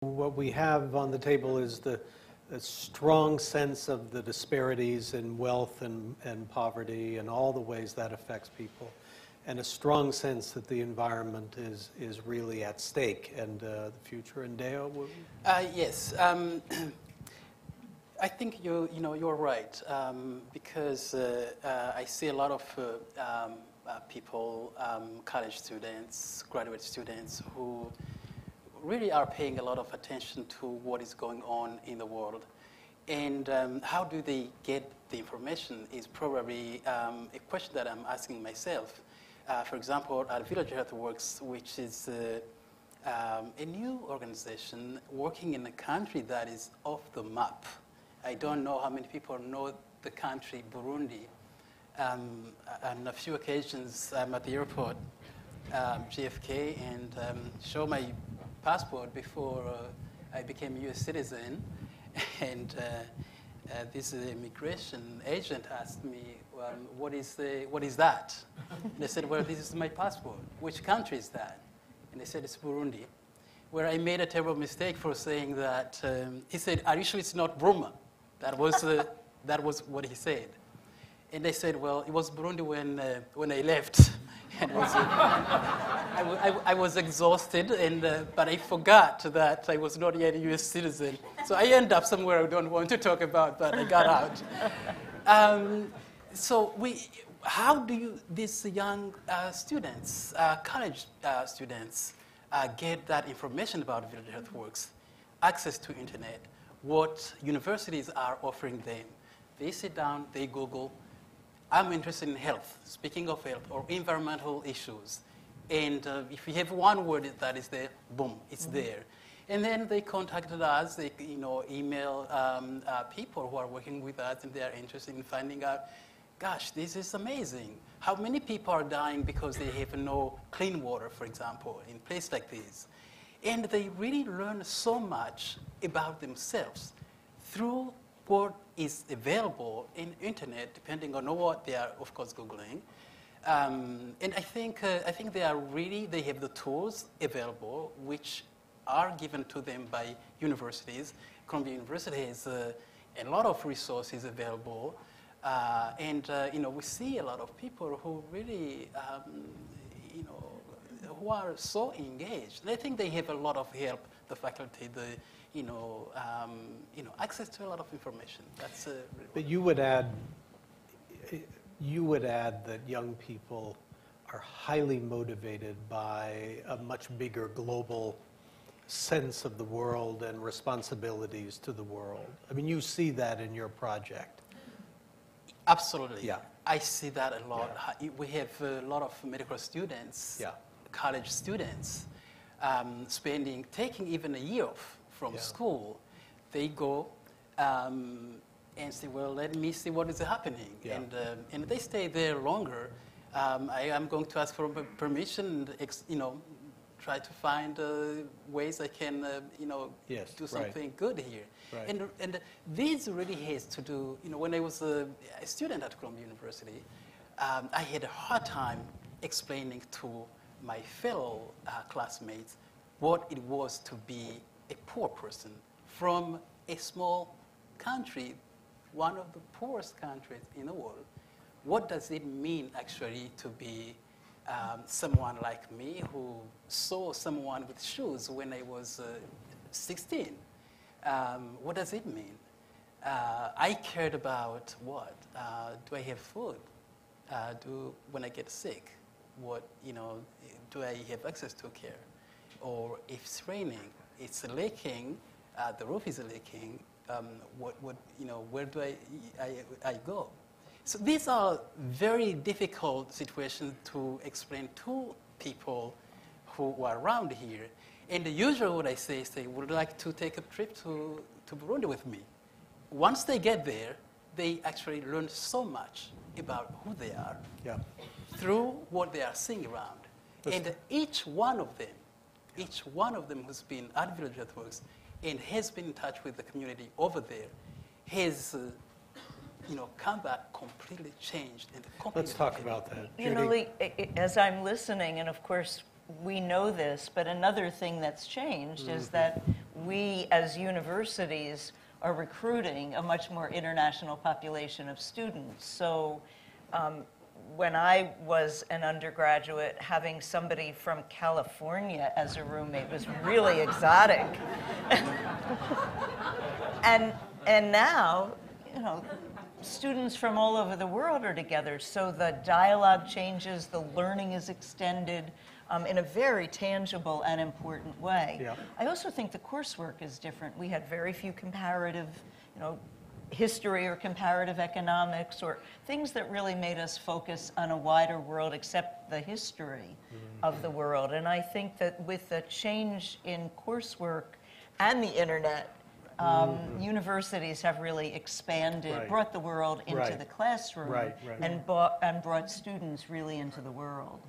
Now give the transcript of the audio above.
What we have on the table is the strong sense of the disparities in wealth and poverty and all the ways that affects people, and a strong sense that the environment is really at stake and the future. And Deo? Yes. I think you're right, because I see a lot of people, college students, graduate students, who really are paying a lot of attention to what is going on in the world. And how do they get the information is probably a question that I'm asking myself. For example, at Village Health Works, which is a new organization working in a country that is off the map. I don't know how many people know the country Burundi. On a few occasions, I'm at the airport, JFK, and show my passport before I became a U.S. citizen. And this immigration agent asked me, what is that? And I said, well, this is my passport. Which country is that? And they said, it's Burundi. Where I made a terrible mistake for saying that. He said, are you sure it's not Burma? That was what he said. And I said, well, it was Burundi when I left. And I was exhausted, but I forgot that I was not yet a U.S. citizen. So I end up somewhere I don't want to talk about, but I got out. How do these young students, college students, get that information about Village Health Works? Access to internet, what universities are offering them. They sit down, they Google, I'm interested in health, speaking of health, or environmental issues. And if you have one word that is there, boom, it's there. And then they contacted us, they email people who are working with us, and they are interested in finding out, gosh, this is amazing. How many people are dying because they have no clean water, for example, in places like this? And they really learn so much about themselves through what is available in internet, depending on what they are, of course, Googling. And I think they have the tools available, which are given to them by universities. Columbia University has a lot of resources available. We see a lot of people who really, who are so engaged. And I think they have a lot of help, the faculty, access to a lot of information. That's really. But you would add that young people are highly motivated by a much bigger global sense of the world and responsibilities to the world. I mean, you see that in your project. Absolutely. Yeah. I see that a lot. Yeah. We have a lot of medical students, yeah, college students, taking even a year off from school. They go and say, well, let me see what is happening. Yeah. And they stay there longer. I am going to ask for permission and, try to find ways I can, do something good here. Right. And this really has to do, when I was a student at Columbia University, I had a hard time explaining to my fellow classmates what it was to be a poor person from a small country, one of the poorest countries in the world. What does it mean actually to be someone like me who saw someone with shoes when I was 16? What does it mean? I cared about what? Do I have food? When I get sick, do I have access to care? Or if it's raining, it's leaking, the roof is leaking, where do I go? So these are very difficult situations to explain to people who are around here. And usually what I say is they would like to take a trip to Burundi with me. Once they get there, they actually learn so much about who they are through what they are seeing around. And each one of them who's been at Village Health Works and has been in touch with the community over there has come back completely changed. And completely Let's talk about that. Lee, as I'm listening, and of course we know this, but another thing that's changed is that we as universities are recruiting a much more international population of students. So when I was an undergraduate, having somebody from California as a roommate was really exotic. And now, you know, students from all over the world are together, so the dialogue changes, the learning is extended in a very tangible and important way. Yeah. I also think the coursework is different. We had very few comparative, you know, history or comparative economics or things that really made us focus on a wider world except the history of the world. And I think that with the change in coursework and the internet, universities have really expanded, brought the world into the classroom, and brought students really into the world.